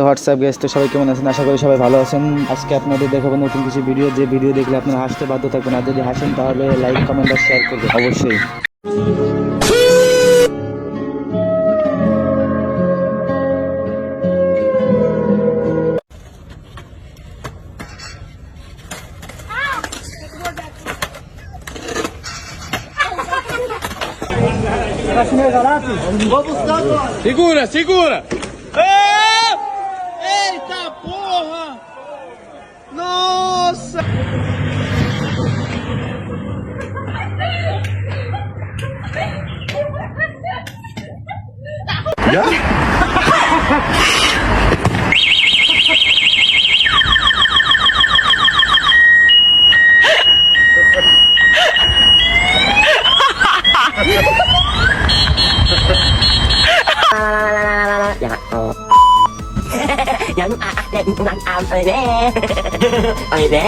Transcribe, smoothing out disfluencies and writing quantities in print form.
WhatsApp guys, তো সবাই কেমন আছেন? আশা করি সবাই ভালো আছেন। আজকে আপনাদের দেখাবো নতুন কিছু ভিডিও, যে ভিডিও দেখলে আপনারা হাসতে বাধ্য থাকবেন। আর যদি হাসেন তাহলে লাইক, কমেন্ট আর শেয়ার করবেন অবশ্যই। Segura, segura! Eita porra! Nossa! Ôi nè